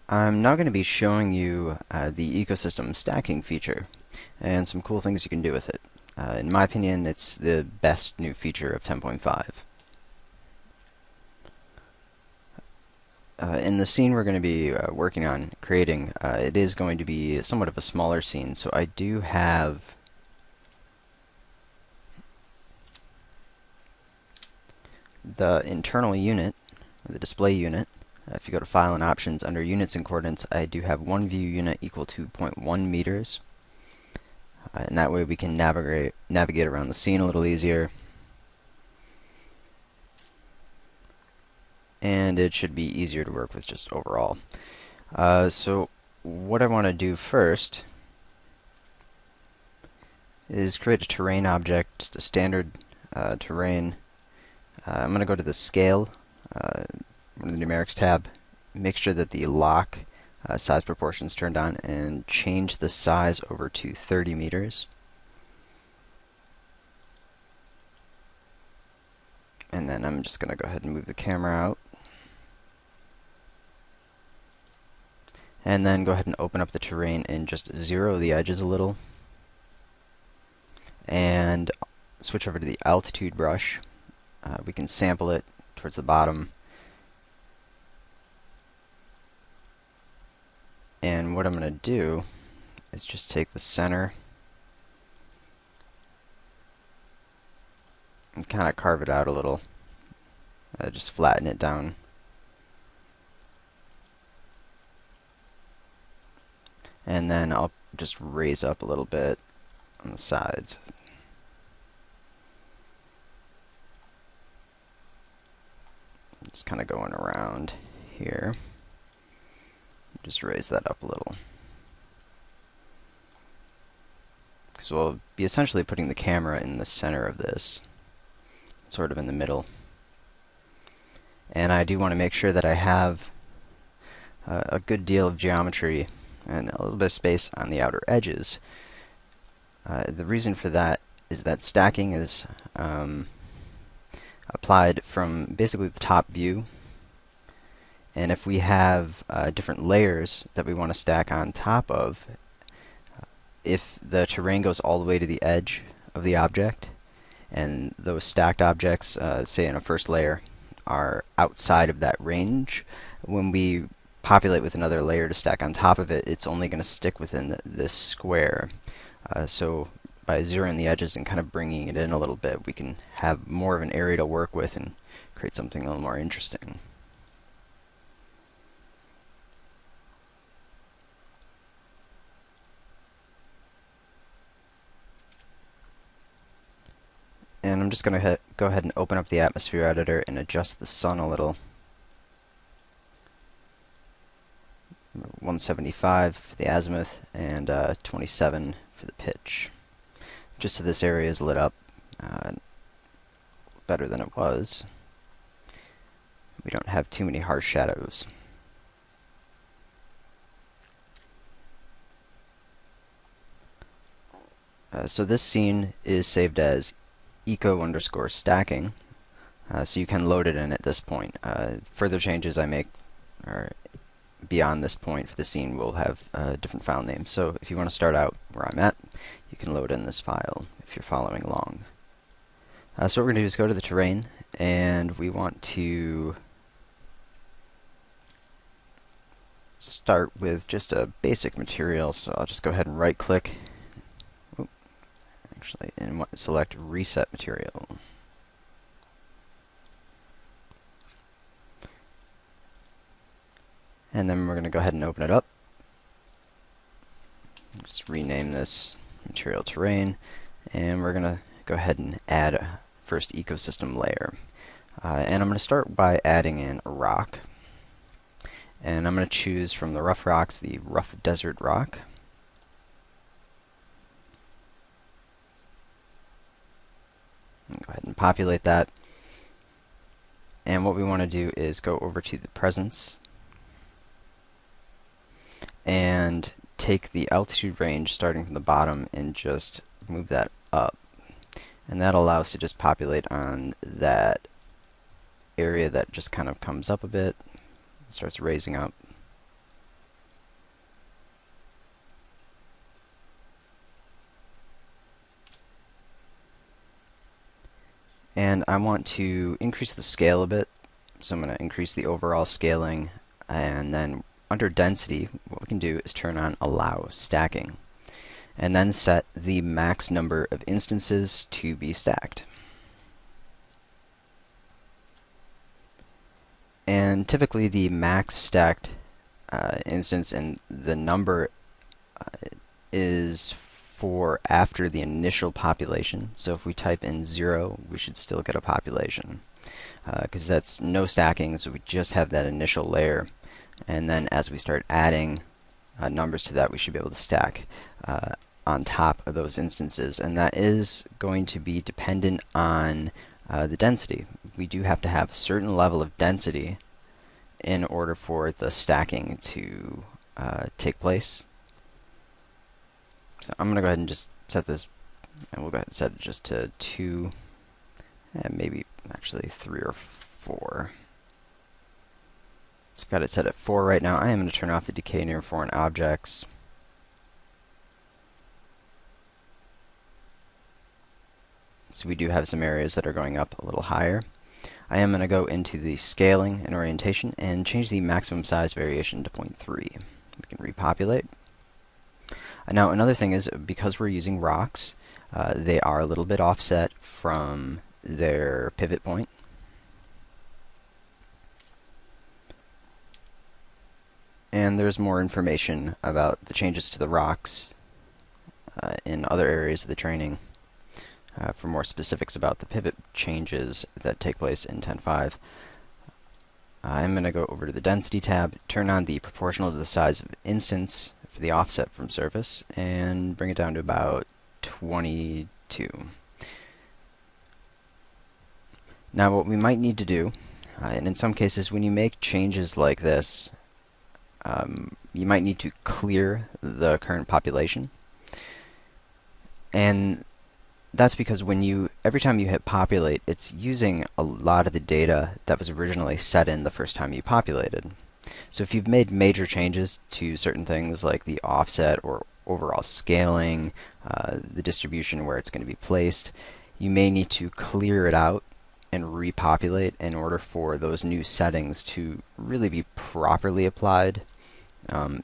I'm now going to be showing you the ecosystem stacking feature and some cool things you can do with it. In my opinion, it's the best new feature of 10.5. In the scene we're going to be working on creating, it is going to be somewhat of a smaller scene, so I do have the internal unit, the display unit. If you go to File and Options under Units and Coordinates, I do have one view unit equal to 0.1 meters. And that way we can navigate around the scene a little easier. And it should be easier to work with just overall. So what I want to do first is create a terrain object, just a standard terrain. I'm going to go to the Scale, the Numerics tab, make sure that the lock size proportions turned on, and change the size over to 30 meters. And then I'm just going to go ahead and move the camera out. And then go ahead and open up the terrain and just zero the edges a little. And switch over to the altitude brush. We can sample it towards the bottom. And what I'm going to do is just take the center and kind of carve it out a little. Just flatten it down. And then I'll just raise up a little bit on the sides. Just kind of going around here. Just raise that up a little. Because we'll be essentially putting the camera in the center of this, sort of in the middle. And I do want to make sure that I have a good deal of geometry and a little bit of space on the outer edges. The reason for that is that stacking is applied from basically the top view. And if we have different layers that we want to stack on top of, if the terrain goes all the way to the edge of the object, and those stacked objects, say in a first layer, are outside of that range, when we populate with another layer to stack on top of it, it's only going to stick within this square. So by zeroing the edges and kind of bringing it in a little bit, we can have more of an area to work with and create something a little more interesting. And I'm just going to go ahead and open up the atmosphere editor and adjust the sun a little. 175 for the azimuth and 27 for the pitch. Just so this area is lit up better than it was. We don't have too many harsh shadows. So this scene is saved as eco_stacking, so you can load it in at this point. Further changes I make are beyond this point for the scene will have different file names. So if you want to start out where I'm at, you can load in this file if you're following along. So what we're going to do is go to the terrain, and we want to start with just a basic material. So I'll just go ahead and right click, and select Reset Material. And then we're going to go ahead and open it up. Just rename this material terrain, and we're going to go ahead and add a first ecosystem layer. And I'm going to start by adding in a rock. And I'm going to choose from the rough rocks the rough desert rock. Go ahead and populate that. And what we want to do is go over to the presence and take the altitude range starting from the bottom and just move that up. And that allows us to just populate on that area that just kind of comes up a bit, starts raising up. And I want to increase the scale a bit, so I'm going to increase the overall scaling, and then under density, what we can do is turn on allow stacking, and then set the max number of instances to be stacked. And typically the max stacked instance and the number is for after the initial population. So if we type in 0, we should still get a population, because that's no stacking, so we just have that initial layer. And then as we start adding numbers to that, we should be able to stack on top of those instances. And that is going to be dependent on the density. We do have to have a certain level of density in order for the stacking to take place. So I'm going to go ahead and just set this, and we'll go ahead and set it just to 2, and maybe actually 3 or 4. So I've got it set at 4 right now. I am going to turn off the decay near foreign objects. So we do have some areas that are going up a little higher. I am going to go into the scaling and orientation and change the maximum size variation to 0.3. We can repopulate. Now another thing is, because we're using rocks, they are a little bit offset from their pivot point. And there's more information about the changes to the rocks in other areas of the training. For more specifics about the pivot changes that take place in 10.5. I'm going to go over to the Density tab, turn on the proportional to the size of instance for the offset from surface, and bring it down to about 22. Now what we might need to do, and in some cases when you make changes like this, you might need to clear the current population. And that's because every time you hit populate, it's using a lot of the data that was originally set in the first time you populated. So if you've made major changes to certain things like the offset or overall scaling, the distribution where it's going to be placed, you may need to clear it out and repopulate in order for those new settings to really be properly applied.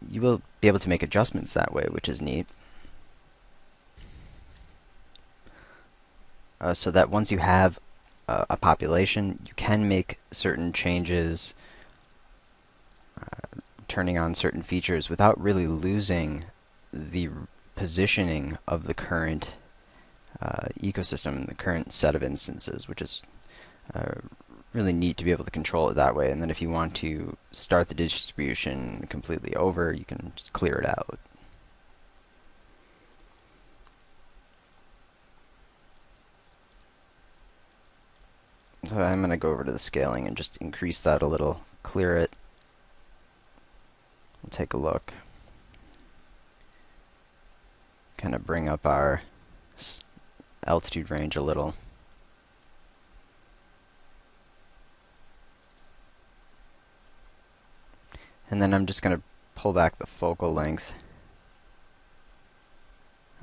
You will be able to make adjustments that way, which is neat. So that once you have a population, you can make certain changes, turning on certain features without really losing the positioning of the current ecosystem, the current set of instances, which is really neat to be able to control it that way. And then if you want to start the distribution completely over, you can just clear it out. So I'm going to go over to the scaling and just increase that a little, clear it. We'll take a look. Kind of bring up our altitude range a little. And then I'm just going to pull back the focal length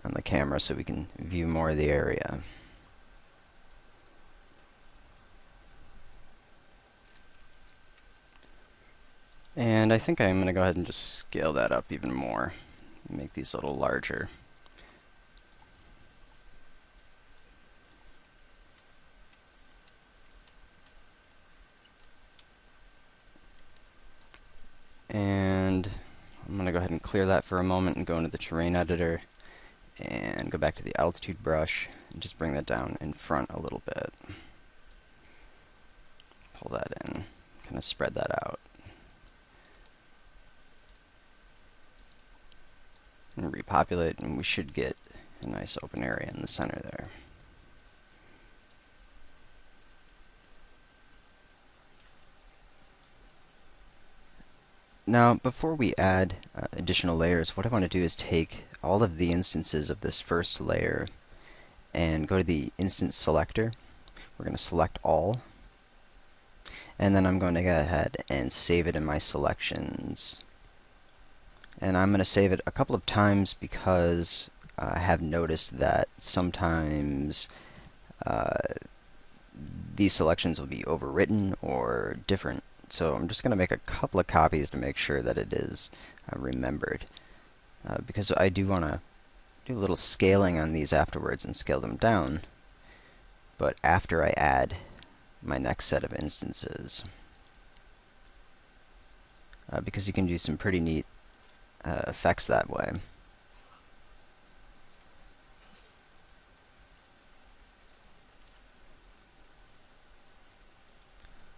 on the camera so we can view more of the area. And I think I'm going to go ahead and just scale that up even more, make these a little larger. And I'm going to go ahead and clear that for a moment and go into the terrain editor and go back to the altitude brush and just bring that down in front a little bit. Pull that in, kind of spread that out. And repopulate, and we should get a nice open area in the center there. Now, before we add additional layers, what I want to do is take all of the instances of this first layer and go to the instance selector. We're going to select all, and then I'm going to go ahead and save it in my selections. And I'm going to save it a couple of times because I have noticed that sometimes these selections will be overwritten or different. So I'm just going to make a couple of copies to make sure that it is remembered. Because I do want to do a little scaling on these afterwards and scale them down, but after I add my next set of instances. Because you can do some pretty neat effects that way.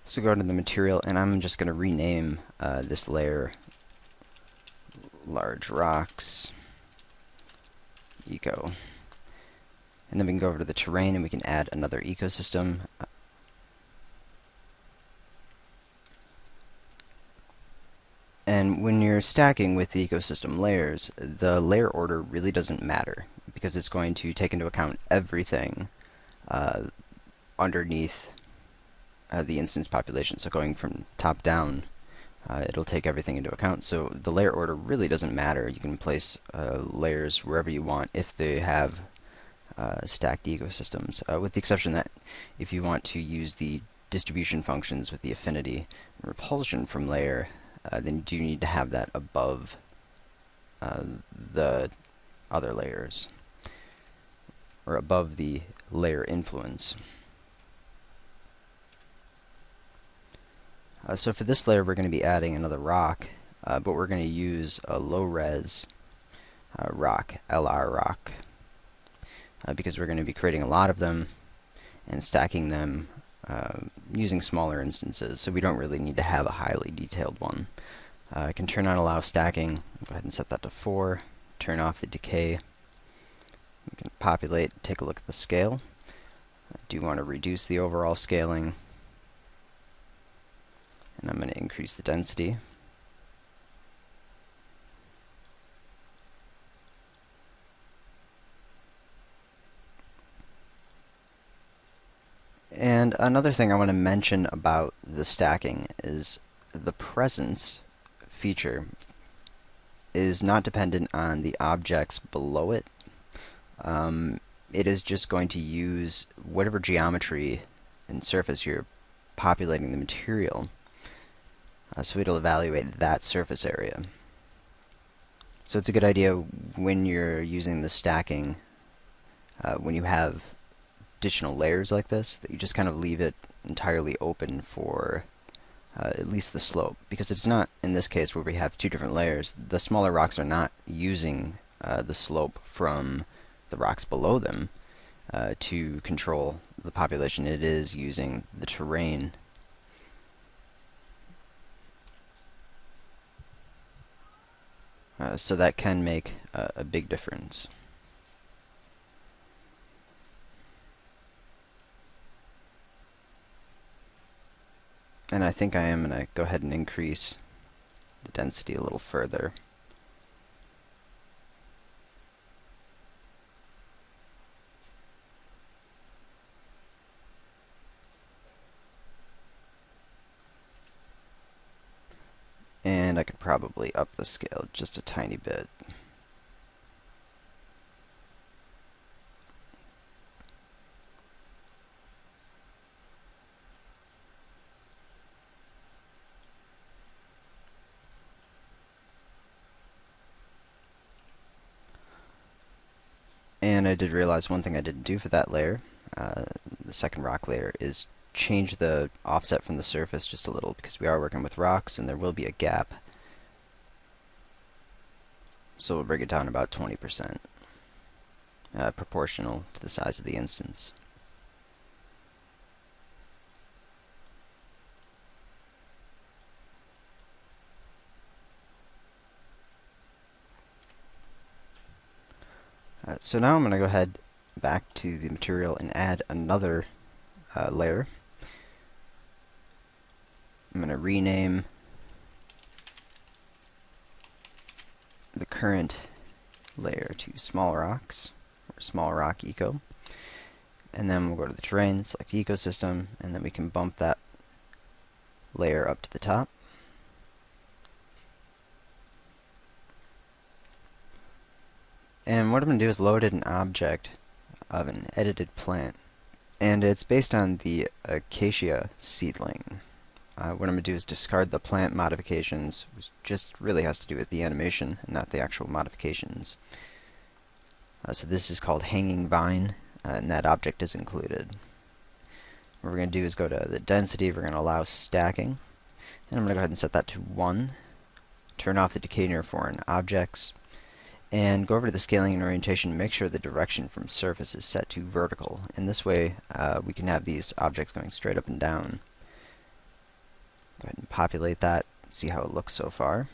So go to the material, and I'm just going to rename this layer large rocks eco. And then we can go over to the terrain and we can add another ecosystem. And when you're stacking with the ecosystem layers, the layer order really doesn't matter because it's going to take into account everything underneath the instance population. So going from top down, it'll take everything into account. So the layer order really doesn't matter. You can place layers wherever you want if they have stacked ecosystems, with the exception that if you want to use the distribution functions with the affinity and repulsion from layer, then you do need to have that above the other layers, or above the layer influence. So for this layer we're going to be adding another rock, but we're going to use a low-res rock, LR rock, because we're going to be creating a lot of them and stacking them using smaller instances, so we don't really need to have a highly detailed one. I can turn on allow stacking, go ahead and set that to 4, turn off the decay. We can populate, take a look at the scale. I do want to reduce the overall scaling, and I'm going to increase the density. And another thing I want to mention about the stacking is the presence feature is not dependent on the objects below it. It is just going to use whatever geometry and surface you're populating the material. So it'll evaluate that surface area. So it's a good idea when you're using the stacking, when you have additional layers like this, that you just kind of leave it entirely open for at least the slope, because it's not, in this case where we have two different layers, the smaller rocks are not using the slope from the rocks below them to control the population. It is using the terrain. So that can make a big difference. And I think I am going to go ahead and increase the density a little further. And I could probably up the scale just a tiny bit. And I did realize one thing I didn't do for that layer, the second rock layer, is change the offset from the surface just a little, because we are working with rocks and there will be a gap. So we'll bring it down about 20%, proportional to the size of the instance. So now I'm going to go ahead back to the material and add another layer. I'm going to rename the current layer to small rocks, or small rock eco. And then we'll go to the terrain, select ecosystem, and then we can bump that layer up to the top. And what I'm going to do is load in an object of an edited plant. And it's based on the acacia seedling. What I'm going to do is discard the plant modifications, which just really has to do with the animation and not the actual modifications. So this is called hanging vine, and that object is included. What we're going to do is go to the density, we're going to allow stacking, and I'm going to go ahead and set that to 1. Turn off the decay near foreign objects, and go over to the scaling and orientation and make sure the direction from surface is set to vertical. And this way we can have these objects going straight up and down. Go ahead and populate that, see how it looks so far.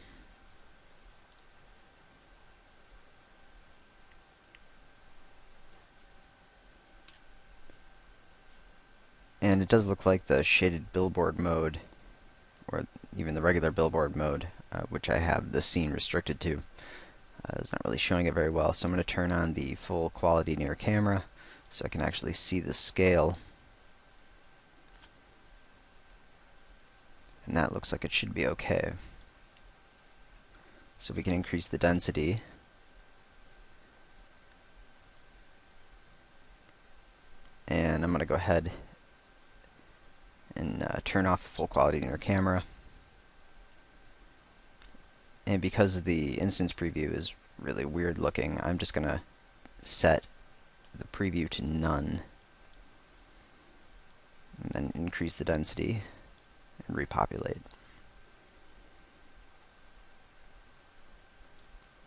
And it does look like the shaded billboard mode, or even the regular billboard mode, which I have the scene restricted to, is not really showing it very well. So I'm going to turn on the full quality near camera so I can actually see the scale. And that looks like it should be okay. So we can increase the density. And I'm going to go ahead and turn off the full quality near camera. And because the instance preview is really weird looking, I'm just going to set the preview to none. And then increase the density and repopulate.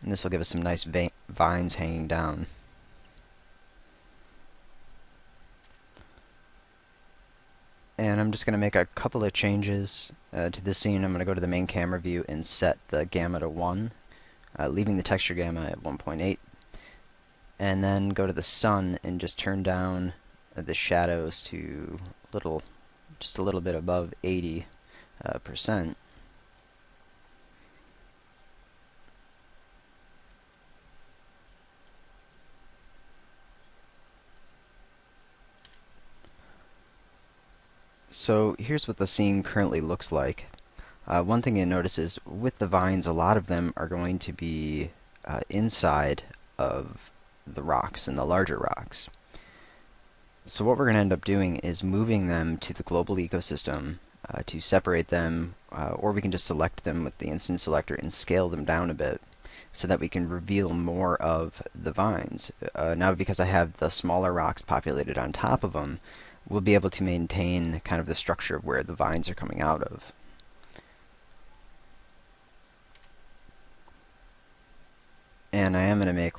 And this will give us some nice vines hanging down. And I'm just going to make a couple of changes to this scene. I'm going to go to the main camera view and set the gamma to 1, leaving the texture gamma at 1.8. And then go to the sun and just turn down the shadows to just a little bit above 80%. So here's what the scene currently looks like. One thing you notice is with the vines, a lot of them are going to be inside of the rocks and the larger rocks. So what we're going to end up doing is moving them to the global ecosystem to separate them, or we can just select them with the instance selector and scale them down a bit so that we can reveal more of the vines. Now because I have the smaller rocks populated on top of them, we'll be able to maintain kind of the structure of where the vines are coming out of. And I am going to make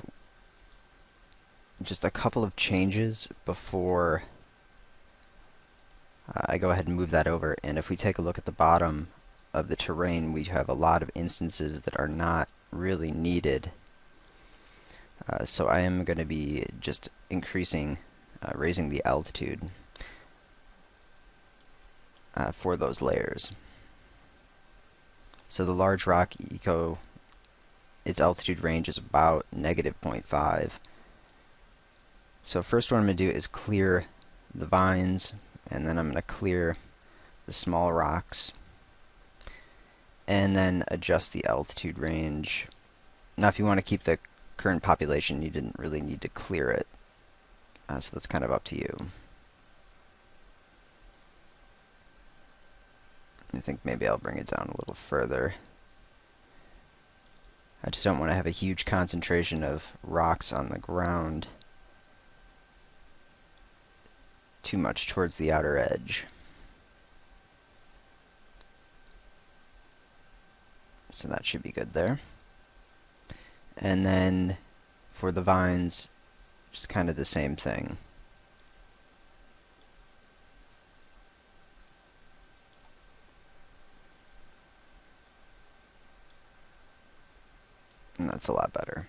just a couple of changes before I go ahead and move that over. And if we take a look at the bottom of the terrain, we have a lot of instances that are not really needed. So I am going to be just raising the altitude for those layers. So the large rock its altitude range is about -0.5. So first what I'm going to do is clear the vines, and then I'm going to clear the small rocks, and then adjust the altitude range. Now if you want to keep the current population, you didn't really need to clear it. So that's kind of up to you. I think maybe I'll bring it down a little further. I just don't want to have a huge concentration of rocks on the ground too much towards the outer edge. So that should be good there. And then for the vines, just kind of the same thing. And that's a lot better.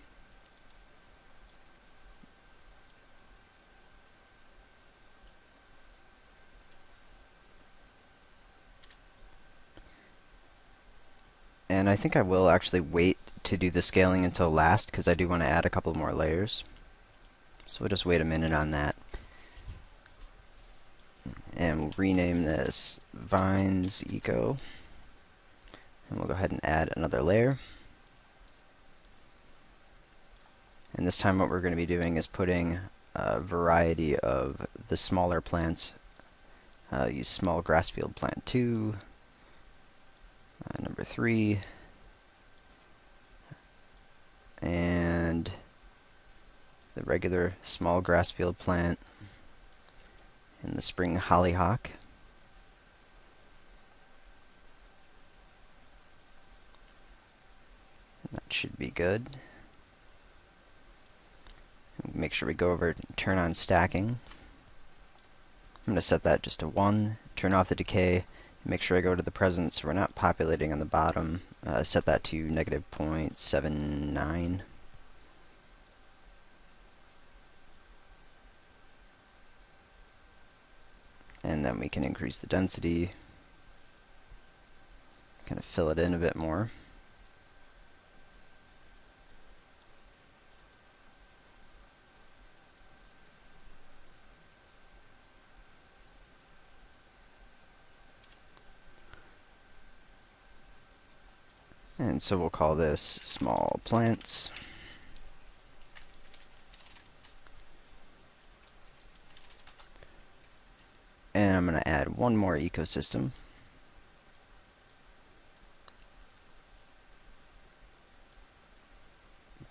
And I think I will actually wait to do the scaling until last, because I do want to add a couple more layers. So we'll just wait a minute on that. And we'll rename this Vines Eco. And we'll go ahead and add another layer. And this time what we're going to be doing is putting a variety of the smaller plants, use small grass field plant 2, number 3, and the regular small grass field plant, and the spring hollyhock. And that should be good. Make sure we go over and turn on stacking. I'm going to set that just to 1, turn off the decay, make sure I go to the present so we're not populating on the bottom. Set that to -0.79. And then we can increase the density, kind of fill it in a bit more. And so we'll call this small plants. And I'm going to add one more ecosystem.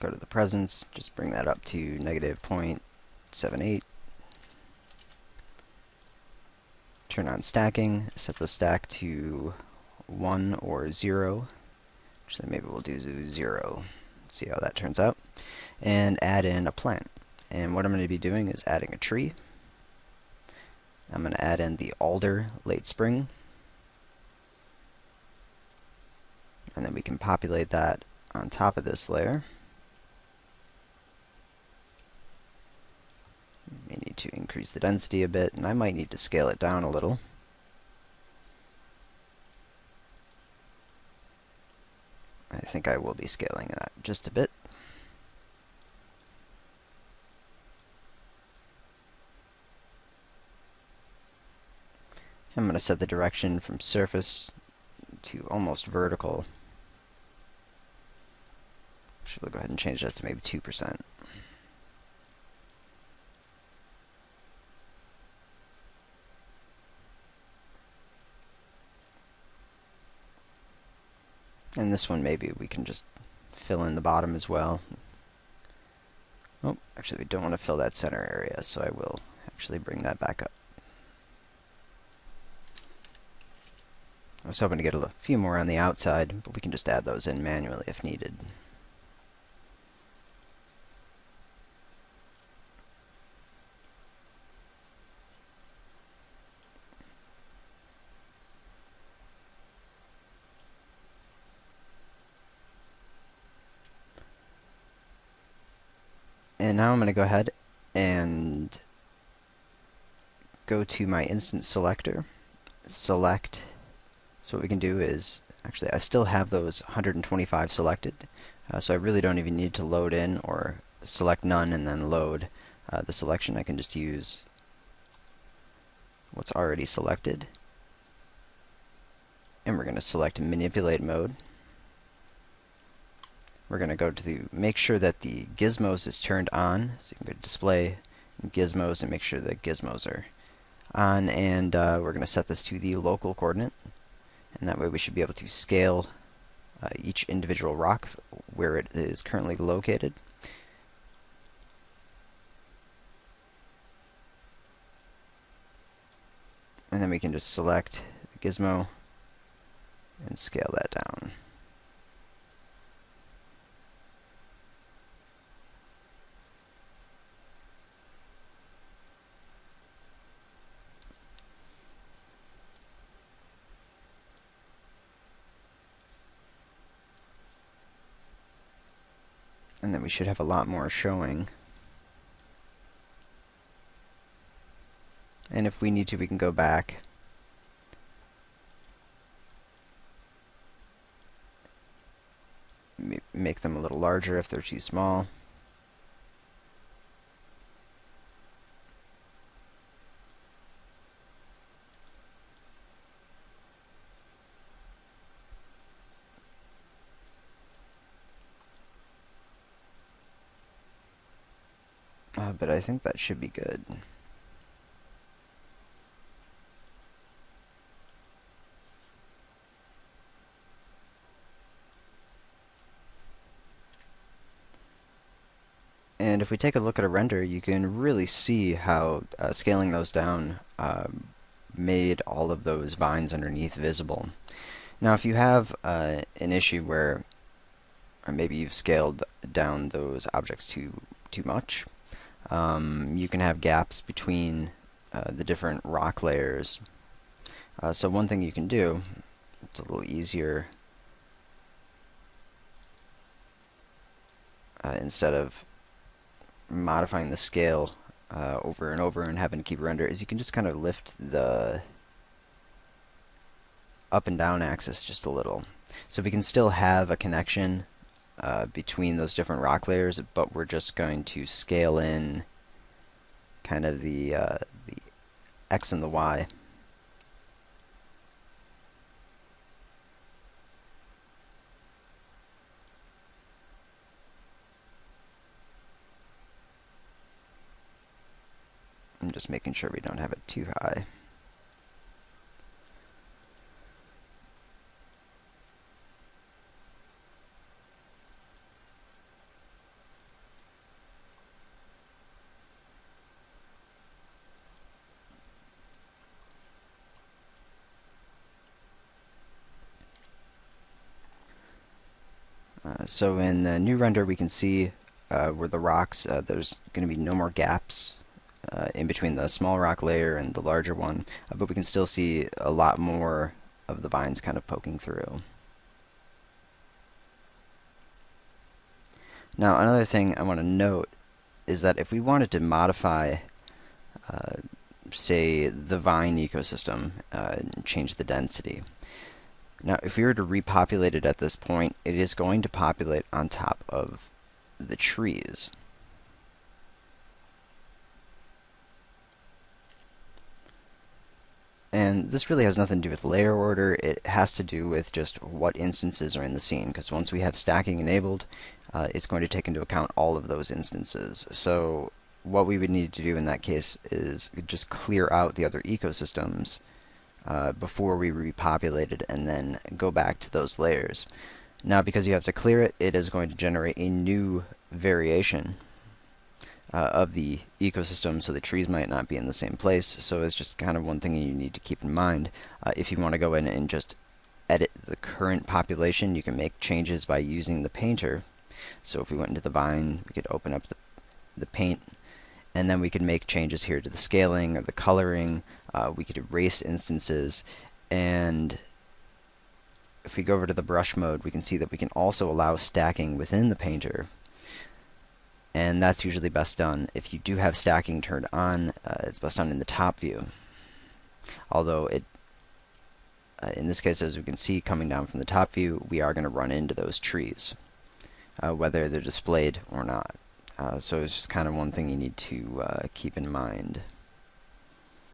Go to the presence, just bring that up to -0.78. Turn on stacking, set the stack to 1 or 0. Actually, maybe we'll do 0. See how that turns out. And add in a plant. And what I'm going to be doing is adding a tree. I'm going to add in the alder late spring. And then we can populate that on top of this layer. May need to increase the density a bit, and I might need to scale it down a little. I think I will be scaling that just a bit. I'm going to set the direction from surface to almost vertical. Actually, we'll go ahead and change that to maybe 2%. And this one, maybe we can just fill in the bottom as well. Oh, actually, we don't want to fill that center area, so I will actually bring that back up. I was hoping to get a few more on the outside, but we can just add those in manually if needed. And now I'm going to go ahead and go to my instance selector, select. So what we can do is, actually I still have those 125 selected, so I really don't even need to load in or select none and then load the selection. I can just use what's already selected. And we're going to select manipulate mode. We're going to go to the make sure that the gizmos is turned on. So you can go to display gizmos and make sure that gizmos are on, and we're going to set this to the local coordinate, and that way we should be able to scale each individual rock where it is currently located. And then we can just select the gizmo and scale that down. And then we should have a lot more showing. And if we need to, we can go back make them a little larger if they're too small. But I think that should be good. And if we take a look at a render, you can really see how scaling those down made all of those vines underneath visible. Now, if you have an issue where or maybe you've scaled down those objects too much, you can have gaps between the different rock layers. So one thing you can do, it's a little easier, instead of modifying the scale over and over and having to keep render, is you can just kind of lift the up and down axis just a little. So we can still have a connection between those different rock layers, but we're just going to scale in kind of the X and the Y. I'm just making sure we don't have it too high. So in the new render, we can see where the rocks, there's going to be no more gaps in between the small rock layer and the larger one, but we can still see a lot more of the vines kind of poking through. Now, another thing I want to note is that if we wanted to modify, say, the vine ecosystem, and change the density, now, if we were to repopulate it at this point, it is going to populate on top of the trees. And this really has nothing to do with layer order. It has to do with just what instances are in the scene, because once we have stacking enabled, it's going to take into account all of those instances. So what we would need to do in that case is just clear out the other ecosystems before we repopulate it, and then go back to those layers. Now, because you have to clear it, it is going to generate a new variation of the ecosystem, so the trees might not be in the same place. So it's just kind of one thing you need to keep in mind. If you want to go in and just edit the current population, you can make changes by using the painter. So if we went into the vine, we could open up the paint, and then we could make changes here to the scaling or the coloring. We could erase instances, and if we go over to the brush mode, we can see that we can also allow stacking within the painter, and that's usually best done if you do have stacking turned on. It's best done in the top view, although it in this case, as we can see coming down from the top view, we are going to run into those trees, whether they're displayed or not. So it's just kind of one thing you need to keep in mind.